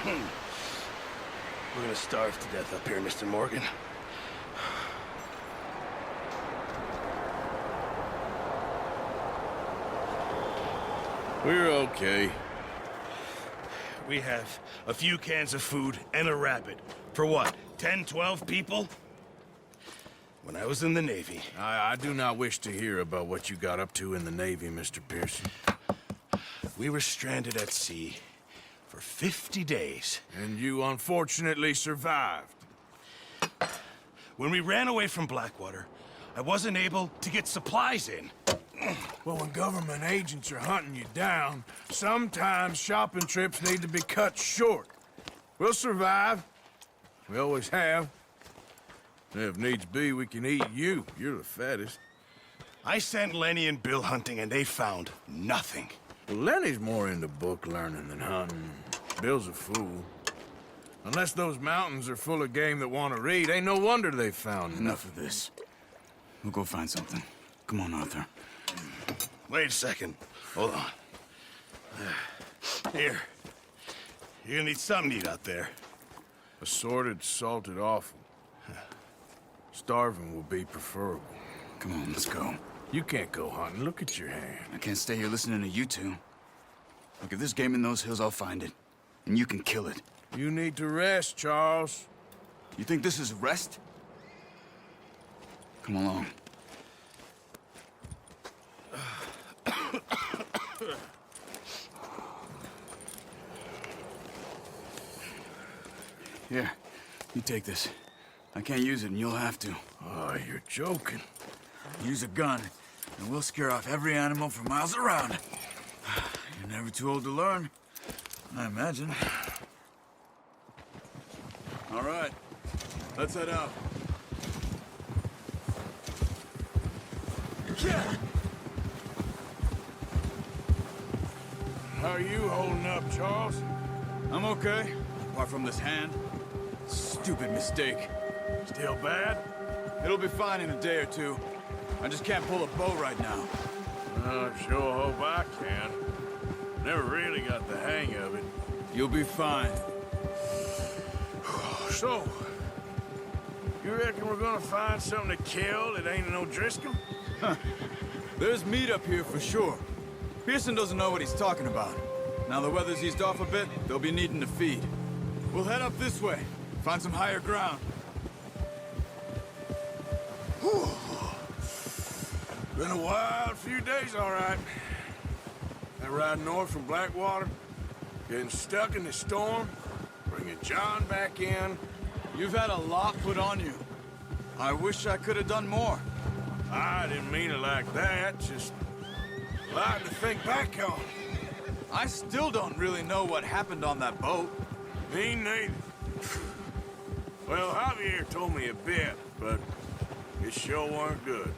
We're gonna starve to death up here, Mr. Morgan. We're okay. We have a few cans of food and a rabbit. For what, 10, 12 people? When I was in the Navy... I do not wish to hear about what you got up to in the Navy, Mr. Pearson. We were stranded at sea for 50 days. And you unfortunately survived. When we ran away from Blackwater, I wasn't able to get supplies in. Well, when government agents are hunting you down, sometimes shopping trips need to be cut short. We'll survive. We always have. If needs be, we can eat you. You're the fattest. I sent Lenny and Bill hunting, and they found nothing. Well, Lenny's more into book learning than hunting. Bill's a fool. Unless those mountains are full of game that want to read, ain't no wonder they found Enough of this. We'll go find something. Come on, Arthur. Wait a second. Hold on. Here. You're gonna need something to eat out there. Assorted, salted offal. Starving will be preferable. Come on, let's go. You can't go hunting. Look at your hand. I can't stay here listening to you two. Look, if there's game in those hills, I'll find it. And you can kill it. You need to rest, Charles. You think this is rest? Come along. Here, you take this. I can't use it, and you'll have to. Oh, you're joking. Use a gun, and we'll scare off every animal for miles around. You're never too old to learn, I imagine. All right, let's head out. How are you holding up, Charles? I'm okay, apart from this hand. Stupid mistake. Still bad? It'll be fine in a day or two. I just can't pull a bow right now. I sure hope I can. Never really got the hang of it. You'll be fine. So, you reckon we're gonna find something to kill that ain't no Driscoll? There's meat up here for sure. Pearson doesn't know what he's talking about. Now the weather's eased off a bit, they'll be needing to feed. We'll head up this way, find some higher ground. Whew. Been a wild few days, all right. That ride north from Blackwater, getting stuck in the storm, bringing John back in. You've had a lot put on you. I wish I could have done more. I didn't mean it like that, just a lot to think back on. I still don't really know what happened on that boat. Me neither. Well, Javier told me a bit, but it sure weren't good.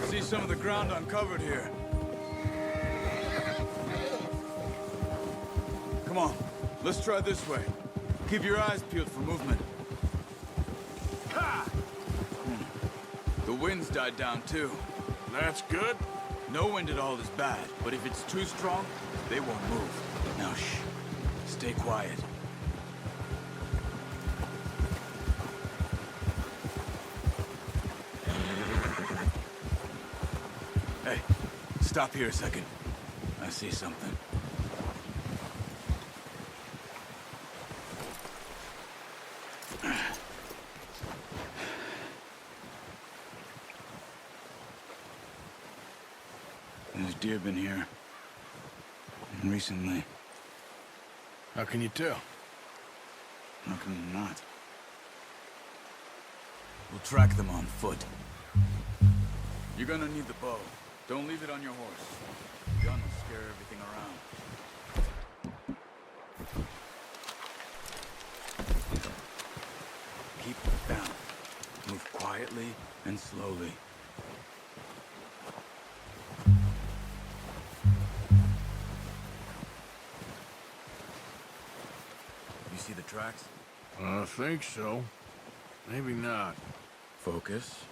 See some of the ground uncovered here. Come on, let's try this way. Keep your eyes peeled for movement. The wind's died down too. That's good. No wind at all is bad, but if it's too strong, they won't move. Now shh, stay quiet. Hey, stop here a second. I see something. There's deer been here. recently. How can you tell? How can you not? We'll track them on foot. You're gonna need the bow. Don't leave it on your horse. The gun will scare everything around. Keep it down. Move quietly and slowly. You see the tracks? I think so. Maybe not. Focus.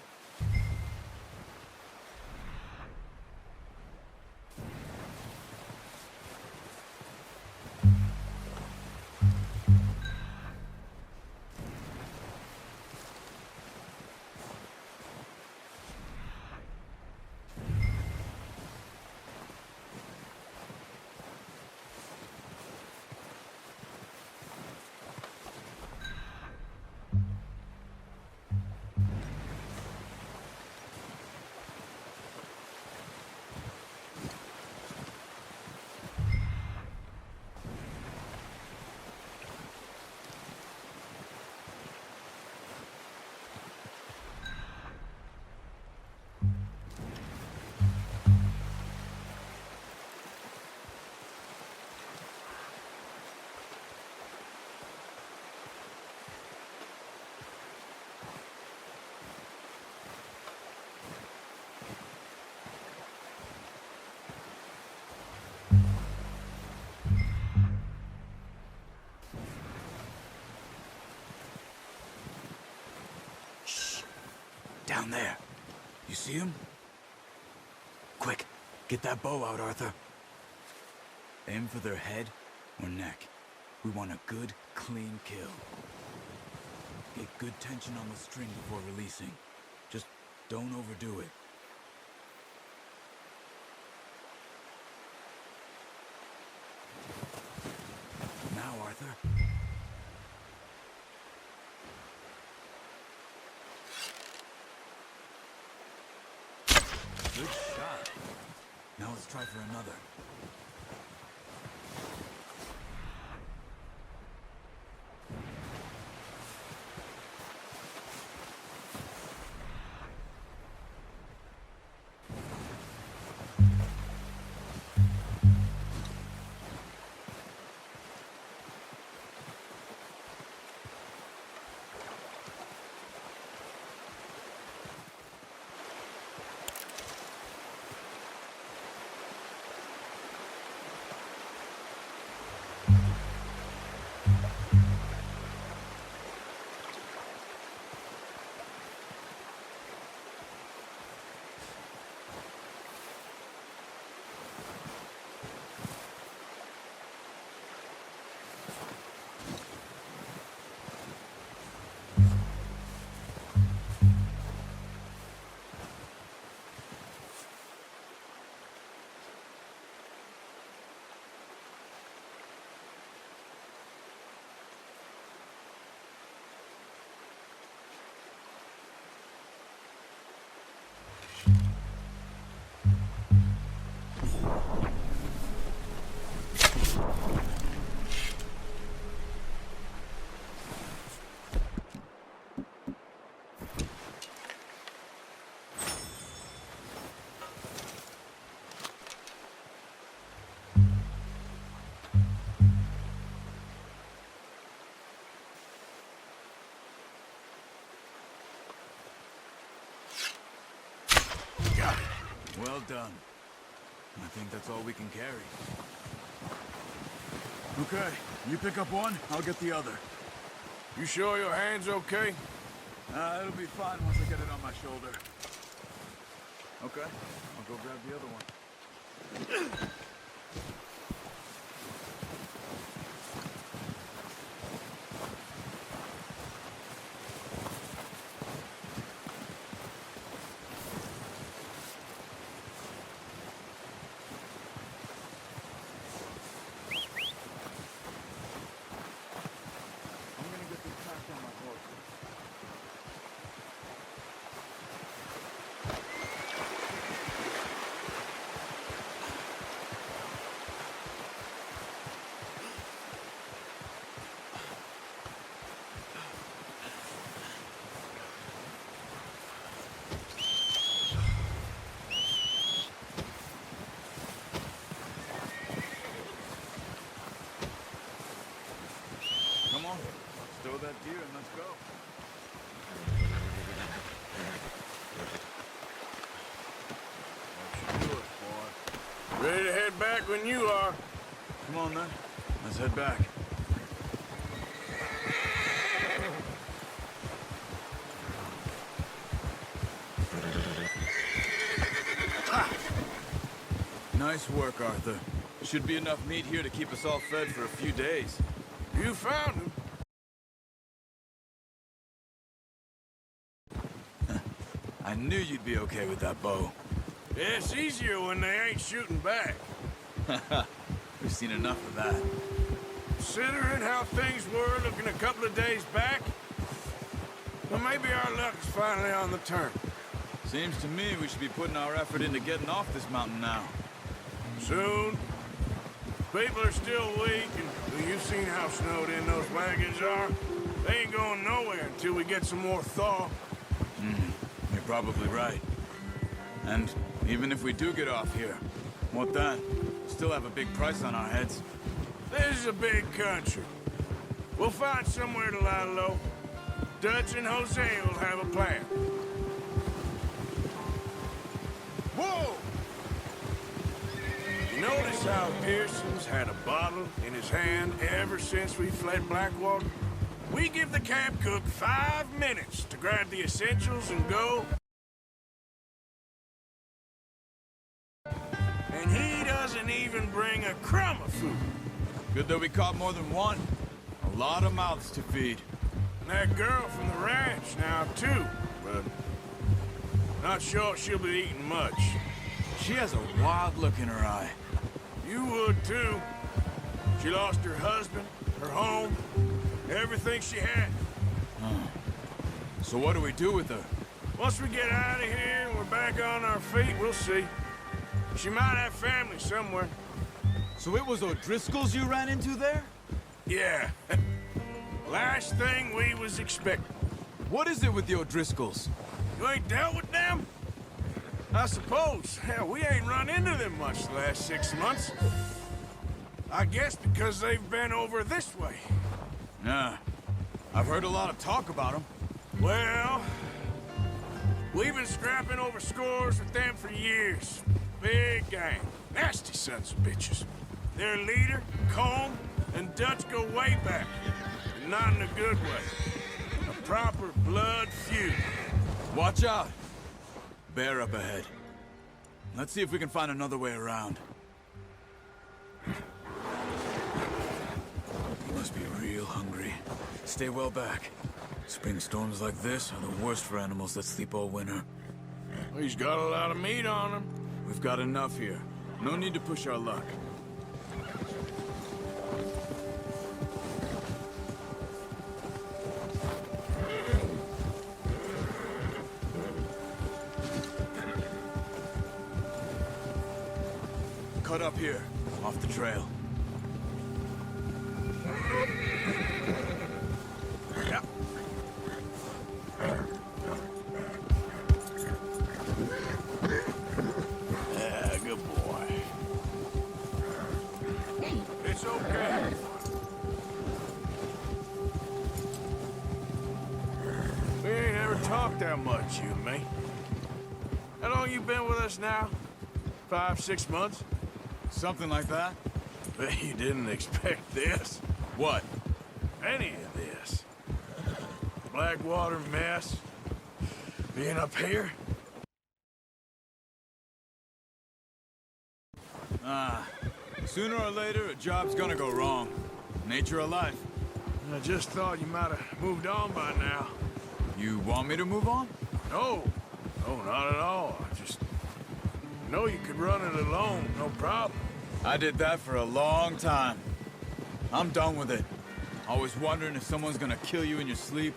Down there. You see him? Quick, get that bow out, Arthur. Aim for their head or neck. We want a good, clean kill. Get good tension on the string before releasing. Just don't overdo it. Now, Arthur. Good shot. Now let's try for another. Well done. I think that's all we can carry. Okay, you pick up one, I'll get the other. You sure your hand's okay? It'll be fine once I get it on my shoulder. Okay, I'll go grab the other one. back when you are. Come on, then. Let's head back. Nice work, Arthur. Should be enough meat here to keep us all fed for a few days. You found him. I knew you'd be okay with that bow. Yeah, it's easier when they ain't shooting back. We've seen enough of that. Considering how things were looking a couple of days back, well, maybe our luck's finally on the turn. Seems to me we should be putting our effort into getting off this mountain now. Soon. People are still weak, and you've seen how snowed in those wagons are. They ain't going nowhere until we get some more thaw. You're probably right. And even if we do get off here, what then? Still have a big price on our heads. This is a big country. We'll find somewhere to lie low. Dutch and Jose will have a plan. Whoa! You notice how Pearson's had a bottle in his hand ever since we fled Blackwater? We give the camp cook 5 minutes to grab the essentials and go. And he doesn't even bring a crumb of food. Good that we caught more than one. A lot of mouths to feed. And that girl from the ranch now, too. But not sure she'll be eating much. She has a wild look in her eye. You would, too. She lost her husband, her home, everything she had. So what do we do with her? Once we get out of here and we're back on our feet, we'll see. She might have family somewhere. So it was O'Driscoll's you ran into there? Yeah. Last thing we was expecting. What is it with the O'Driscolls? You ain't dealt with them? I suppose. Hell, we ain't run into them much the last 6 months. I guess because they've been over this way. Yeah. I've heard a lot of talk about them. Well, we've been scrapping over scores with them for years. Big gang. Nasty sons of bitches. Their leader, Colm, and Dutch go way back. And not in a good way. A proper blood feud. Watch out. Bear up ahead. Let's see if we can find another way around. You must be real hungry. Stay well back. Spring storms like this are the worst for animals that sleep all winter. He's got a lot of meat on him. We've got enough here. No need to push our luck. Cut up here, off the trail. Yep. Yeah, good boy. It's okay. We ain't ever talked that much, you and me. How long you been with us now? 5, 6 months? Something like that? Bet you didn't expect this. What? Any of this. Blackwater mess. Being up here. Sooner or later, a job's gonna go wrong. Nature of life. I just thought you might have moved on by now. You want me to move on? No. No, not at all. I just know you could run it alone, no problem. I did that for a long time. I'm done with it. Always wondering if someone's gonna kill you in your sleep.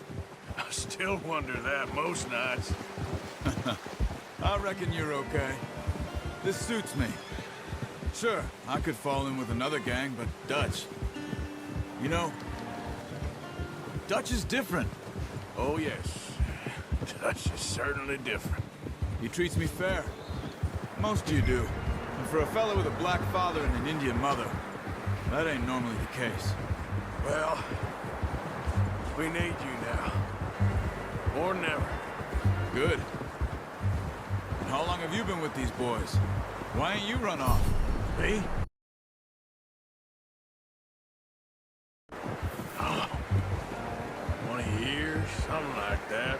I still wonder that most nights. I reckon you're okay. This suits me. Sure, I could fall in with another gang, but Dutch... You know, Dutch is different. Oh, yes. Dutch is certainly different. He treats me fair. Most of you do. And for a fellow with a black father and an Indian mother, that ain't normally the case. Well, we need you now. More than ever. Good. And how long have you been with these boys? Why ain't you run off? Me? 20 years, something like that.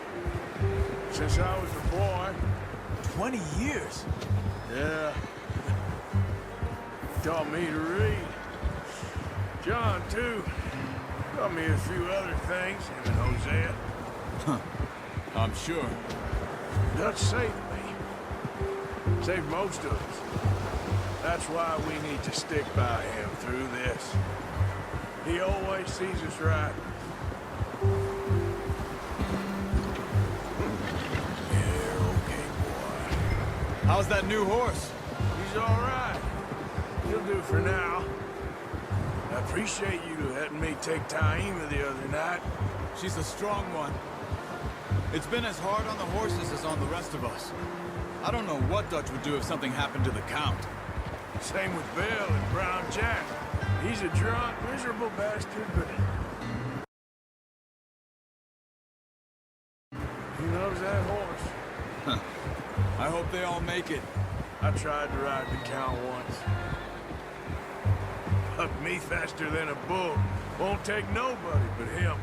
Since I was a boy. 20 years? Yeah. Taught me to read. John, too. Taught me a few other things, him and Hosea. I'm sure. Dutch saved me. Saved most of us. That's why we need to stick by him through this. He always sees us right. Yeah, okay, boy. How's that new horse? He's all right. He'll do for now. I appreciate you letting me take Taima the other night. She's a strong one. It's been as hard on the horses as on the rest of us. I don't know what Dutch would do if something happened to the Count. Same with Bill and Brown Jack. He's a drunk, miserable bastard, but he loves that horse. I hope they all make it. I tried to ride the Count once. Bucked me faster than a bull. Won't take nobody but him.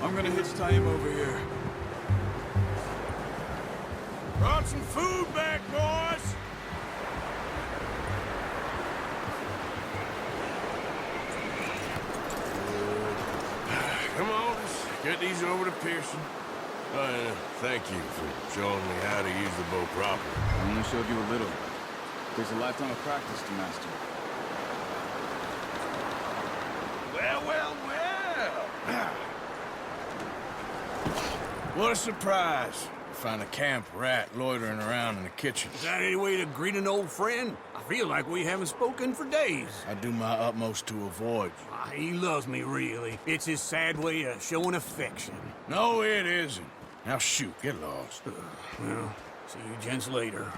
I'm gonna hitch Taima over here. Brought some food back, boys! Come on, let's get these over to Pearson. Thank you for showing me how to use the bow properly. I only showed you a little. Takes a lifetime of practice to master. Well, well, well! What a surprise. Find a camp rat loitering around in the kitchen. Is that any way to greet an old friend? I feel like we haven't spoken for days. I do my utmost to avoid you. He loves me, really. It's his sad way of showing affection. No, it isn't. Now shoot, get lost. Well, see you gents later.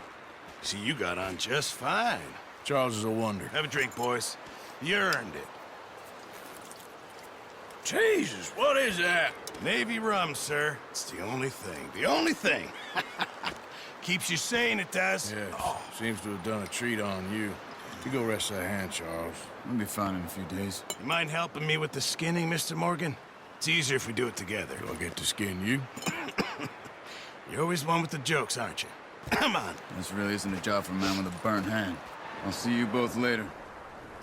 See, you got on just fine. Charles is a wonder. Have a drink, boys. You earned it. Jesus, what is that? Navy rum, sir. It's the only thing. The only thing. Keeps you sane, it does. Yes, seems to have done a treat on you. You go rest that hand, Charles. I'll be fine in a few days. You mind helping me with the skinning, Mr. Morgan? It's easier if we do it together. Do I get to skin you? You're always one with the jokes, aren't you? Come on. This really isn't a job for a man with a burnt hand. I'll see you both later.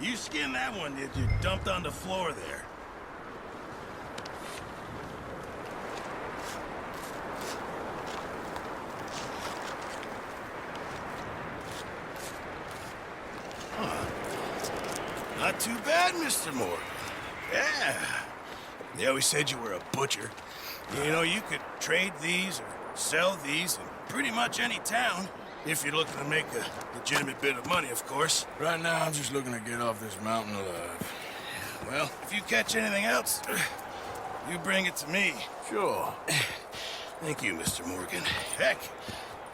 You skinned that one that you dumped on the floor there. Not too bad, Mr. Morgan. Yeah. They always said you were a butcher. You know, you could trade these or sell these in pretty much any town. If you're looking to make a legitimate bit of money, of course. Right now, I'm just looking to get off this mountain alive. Well, if you catch anything else, you bring it to me. Sure. Thank you, Mr. Morgan. Heck,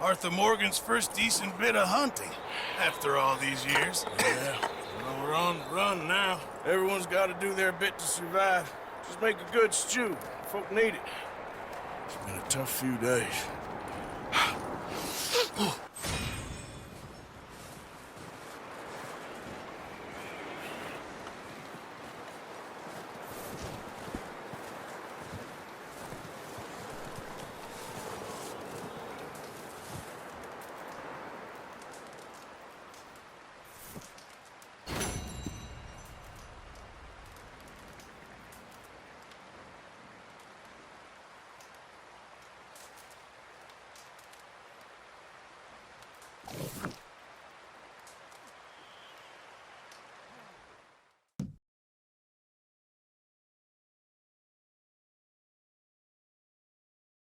Arthur Morgan's first decent bit of hunting after all these years. Yeah. Well, we're on the run now. Everyone's got to do their bit to survive. Just make a good stew. Folk need it. It's been a tough few days.